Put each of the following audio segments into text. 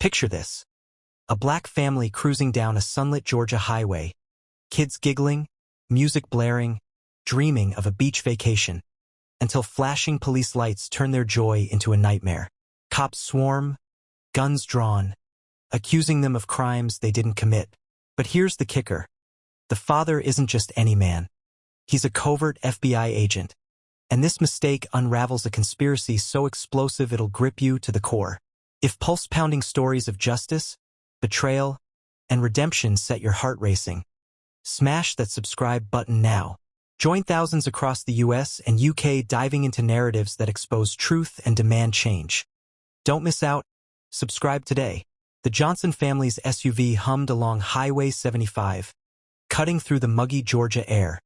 Picture this. A black family cruising down a sunlit Georgia highway. Kids giggling, music blaring, dreaming of a beach vacation. Until flashing police lights turn their joy into a nightmare. Cops swarm, guns drawn, accusing them of crimes they didn't commit. But here's the kicker. The father isn't just any man. He's a covert FBI agent. And this mistake unravels a conspiracy so explosive it'll grip you to the core. If pulse-pounding stories of justice, betrayal, and redemption set your heart racing, smash that subscribe button now. Join thousands across the US and UK diving into narratives that expose truth and demand change. Don't miss out. Subscribe today. The Johnson family's SUV hummed along Highway 75, cutting through the muggy Georgia air.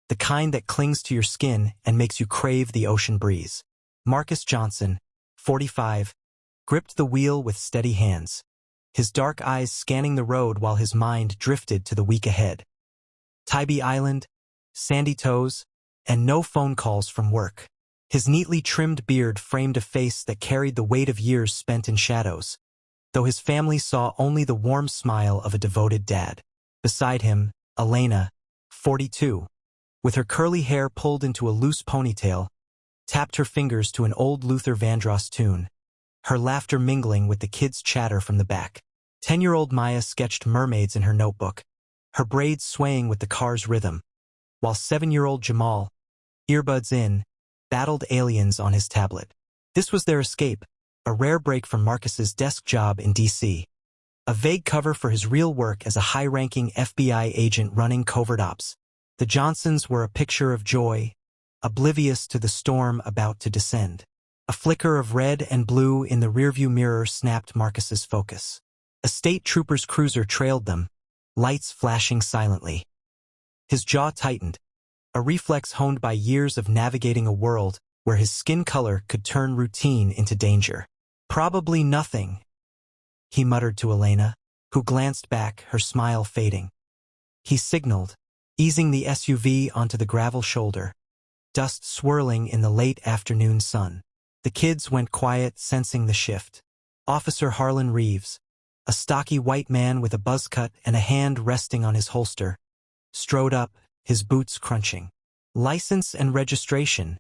The kind that clings to your skin and makes you crave the ocean breeze. Marcus Johnson, 45, gripped the wheel with steady hands, his dark eyes scanning the road while his mind drifted to the week ahead. Tybee Island, sandy toes, and no phone calls from work. His neatly trimmed beard framed a face that carried the weight of years spent in shadows, though his family saw only the warm smile of a devoted dad. Beside him, Elena, 42, with her curly hair pulled into a loose ponytail, tapped her fingers to an old Luther Vandross tune, her laughter mingling with the kids' chatter from the back. 10-year-old Maya sketched mermaids in her notebook, her braids swaying with the car's rhythm, while 7-year-old Jamal, earbuds in, battled aliens on his tablet. This was their escape, a rare break from Marcus's desk job in D.C., a vague cover for his real work as a high-ranking FBI agent running covert ops. The Johnsons were a picture of joy, oblivious to the storm about to descend. A flicker of red and blue in the rearview mirror snapped Marcus's focus. A state trooper's cruiser trailed them, lights flashing silently. His jaw tightened, a reflex honed by years of navigating a world where his skin color could turn routine into danger. Probably nothing, he muttered to Elena, who glanced back, her smile fading. He signaled, easing the SUV onto the gravel shoulder, dust swirling in the late afternoon sun. The kids went quiet, sensing the shift. Officer Harlan Reeves, a stocky white man with a buzz cut and a hand resting on his holster, strode up, his boots crunching. "License and registration,"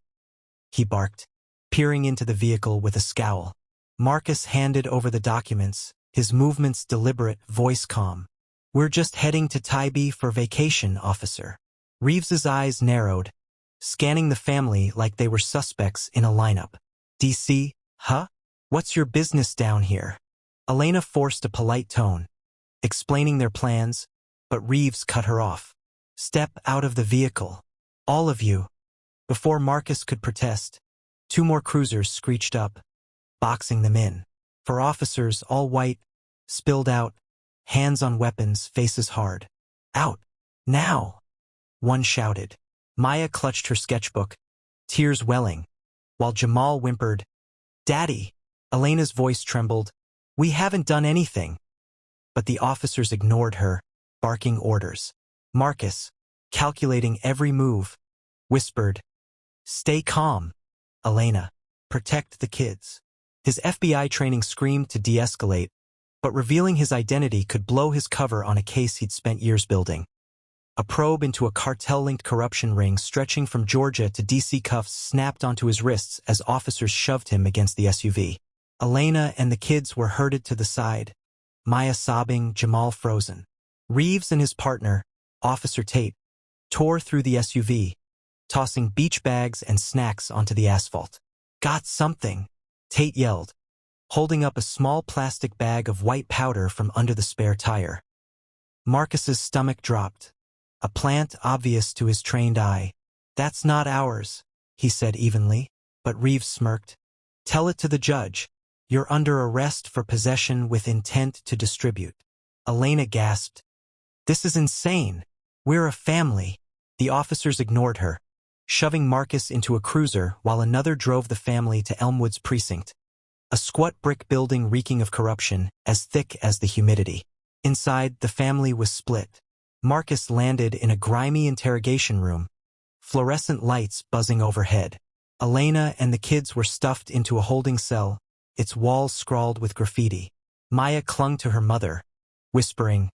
he barked, peering into the vehicle with a scowl. Marcus handed over the documents, his movements deliberate, voice calm. "We're just heading to Tybee for vacation, officer." Reeves's eyes narrowed, scanning the family like they were suspects in a lineup. "DC, huh? What's your business down here?" Elena forced a polite tone, explaining their plans, but Reeves cut her off. "Step out of the vehicle. All of you." Before Marcus could protest, 2 more cruisers screeched up, boxing them in. 4 officers, all white, spilled out, hands on weapons, faces hard. "Out! Now!" one shouted. Maya clutched her sketchbook, tears welling, while Jamal whimpered, "Daddy!" Elena's voice trembled. "We haven't done anything." But the officers ignored her, barking orders. Marcus, calculating every move, whispered, "Stay calm, Elena. Protect the kids." His FBI training screamed to de-escalate, but revealing his identity could blow his cover on a case he'd spent years building. A probe into a cartel-linked corruption ring stretching from Georgia to D.C. cuffs snapped onto his wrists as officers shoved him against the SUV. Elena and the kids were herded to the side, Maya sobbing, Jamal frozen. Reeves and his partner, Officer Tate, tore through the SUV, tossing beach bags and snacks onto the asphalt. "Got something," Tate yelled, holding up a small plastic bag of white powder from under the spare tire. Marcus's stomach dropped, a plant obvious to his trained eye. "That's not ours," he said evenly, but Reeves smirked. "Tell it to the judge. You're under arrest for possession with intent to distribute." Elena gasped. "This is insane. We're a family." The officers ignored her, shoving Marcus into a cruiser while another drove the family to Elmwood's precinct, a squat brick building reeking of corruption, as thick as the humidity. Inside, the family was split. Marcus landed in a grimy interrogation room, fluorescent lights buzzing overhead. Elena and the kids were stuffed into a holding cell, its walls scrawled with graffiti. Maya clung to her mother, whispering,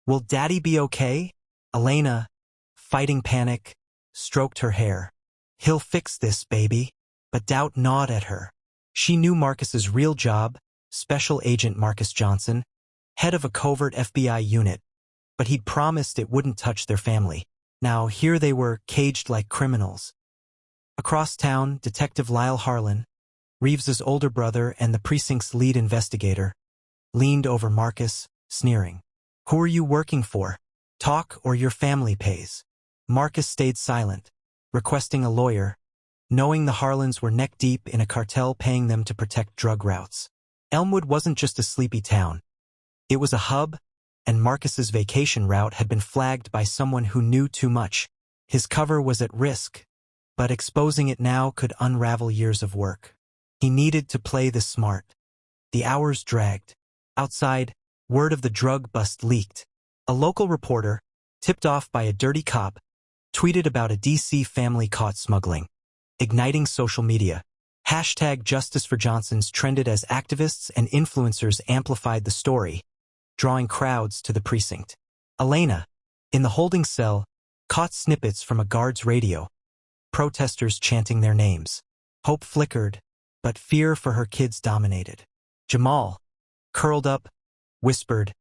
"Will Daddy be okay?" Elena, fighting panic, stroked her hair. "He'll fix this, baby." But doubt gnawed at her. She knew Marcus's real job, Special Agent Marcus Johnson, head of a covert FBI unit, but he'd promised it wouldn't touch their family. Now here they were, caged like criminals. Across town, Detective Lyle Harlan, Reeves's older brother and the precinct's lead investigator, leaned over Marcus, sneering. "Who are you working for? Talk or your family pays." Marcus stayed silent, requesting a lawyer, knowing the Harlans were neck-deep in a cartel paying them to protect drug routes. Elmwood wasn't just a sleepy town. It was a hub, and Marcus's vacation route had been flagged by someone who knew too much. His cover was at risk, but exposing it now could unravel years of work. He needed to play this smart. The hours dragged. Outside, word of the drug bust leaked. A local reporter, tipped off by a dirty cop, tweeted about a DC family caught smuggling. Igniting social media. #JusticeForJohnson's trended as activists and influencers amplified the story, drawing crowds to the precinct. Elena, in the holding cell, caught snippets from a guard's radio, protesters chanting their names. Hope flickered, but fear for her kids dominated. Jamal, curled up, whispered,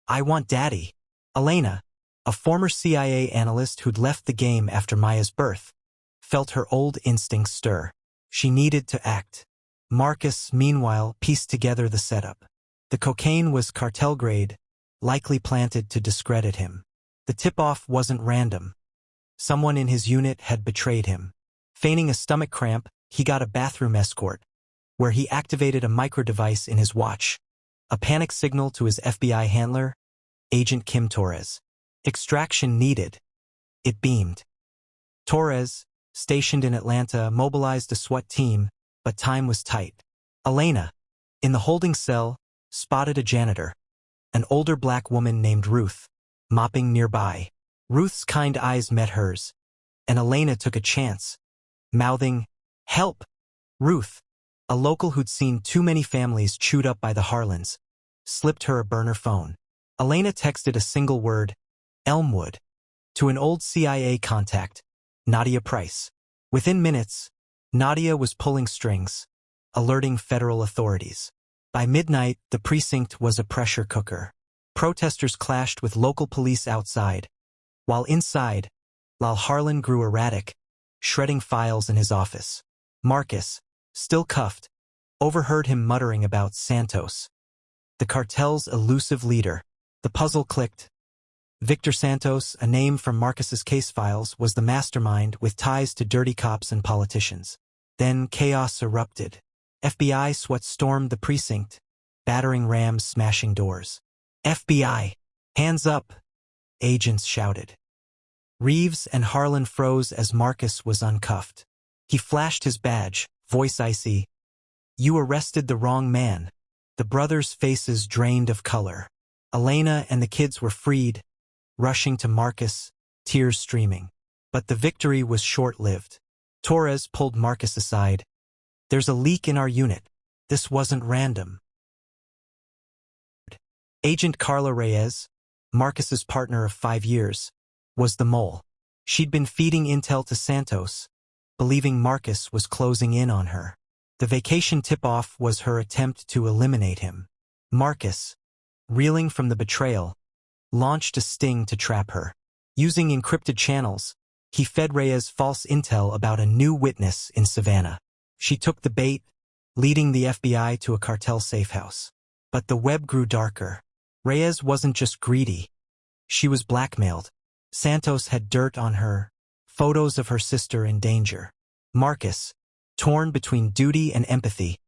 "I want Daddy." Elena, a former CIA analyst who'd left the game after Maya's birth, felt her old instincts stir. She needed to act. Marcus, meanwhile, pieced together the setup. The cocaine was cartel-grade, likely planted to discredit him. The tip-off wasn't random. Someone in his unit had betrayed him. Feigning a stomach cramp, he got a bathroom escort, where he activated a micro-device in his watch, a panic signal to his FBI handler, Agent Kim Torres. Extraction needed. It beamed. Torres, stationed in Atlanta, mobilized a SWAT team, but time was tight. Elena, in the holding cell, spotted a janitor, an older black woman named Ruth, mopping nearby. Ruth's kind eyes met hers, and Elena took a chance, mouthing, "Help!" Ruth, a local who'd seen too many families chewed up by the Harlans, slipped her a burner phone. Elena texted a single word, "Elmwood," to an old CIA contact, Nadia Price. Within minutes, Nadia was pulling strings, alerting federal authorities. By midnight, the precinct was a pressure cooker. Protesters clashed with local police outside, while inside, Lyle Harlan grew erratic, shredding files in his office. Marcus, still cuffed, overheard him muttering about Santos, the cartel's elusive leader. The puzzle clicked. Victor Santos, a name from Marcus's case files, was the mastermind with ties to dirty cops and politicians. Then chaos erupted. FBI SWAT stormed the precinct, battering rams, smashing doors. "FBI! Hands up!" agents shouted. Reeves and Harlan froze as Marcus was uncuffed. He flashed his badge, voice icy. "You arrested the wrong man." The brothers' faces drained of color. Elena and the kids were freed, rushing to Marcus, tears streaming. But the victory was short-lived. Torres pulled Marcus aside. "There's a leak in our unit. This wasn't random." Agent Carla Reyes, Marcus's partner of 5 years, was the mole. She'd been feeding intel to Santos, believing Marcus was closing in on her. The vacation tip-off was her attempt to eliminate him. Marcus, reeling from the betrayal, launched a sting to trap her. Using encrypted channels, he fed Reyes false intel about a new witness in Savannah. She took the bait, leading the FBI to a cartel safehouse. But the web grew darker. Reyes wasn't just greedy. She was blackmailed. Santos had dirt on her, photos of her sister in danger. Marcus, torn between duty and empathy,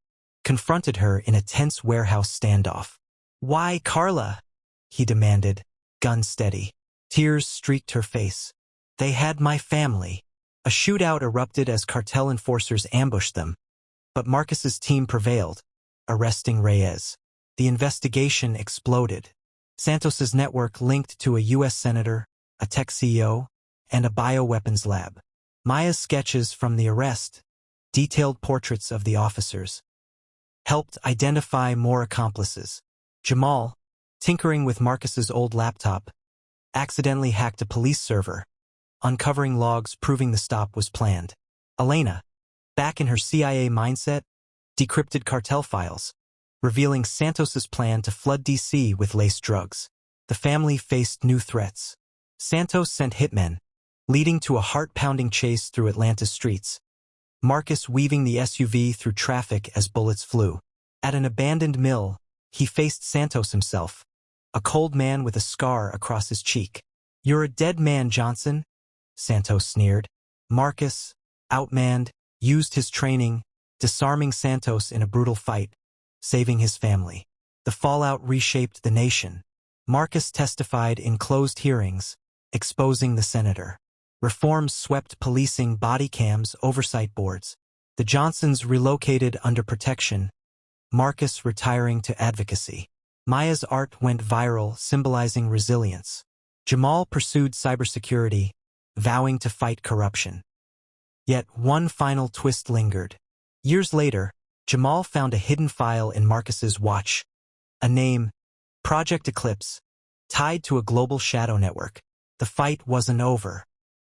confronted her in a tense warehouse standoff. "Why, Carla?" he demanded, gun steady. Tears streaked her face. "They had my family." A shootout erupted as cartel enforcers ambushed them, but Marcus's team prevailed, arresting Reyes. The investigation exploded. Santos's network linked to a U.S. senator, a tech CEO, and a bioweapons lab. Maya's sketches from the arrest, detailed portraits of the officers, helped identify more accomplices. Jamal, tinkering with Marcus's old laptop, accidentally hacked a police server, uncovering logs proving the stop was planned. Elena, back in her CIA mindset, decrypted cartel files, revealing Santos's plan to flood DC with laced drugs. The family faced new threats. Santos sent hitmen, leading to a heart-pounding chase through Atlanta's streets. Marcus weaving the SUV through traffic as bullets flew. At an abandoned mill, he faced Santos himself, a cold man with a scar across his cheek. "You're a dead man, Johnson," Santos sneered. Marcus, outmanned, used his training, disarming Santos in a brutal fight, saving his family. The fallout reshaped the nation. Marcus testified in closed hearings, exposing the senator. Reforms swept policing, body cams, oversight boards. The Johnsons relocated under protection, Marcus retiring to advocacy. Maya's art went viral, symbolizing resilience. Jamal pursued cybersecurity, vowing to fight corruption. Yet one final twist lingered. Years later, Jamal found a hidden file in Marcus's watch. A name, Project Eclipse, tied to a global shadow network. The fight wasn't over.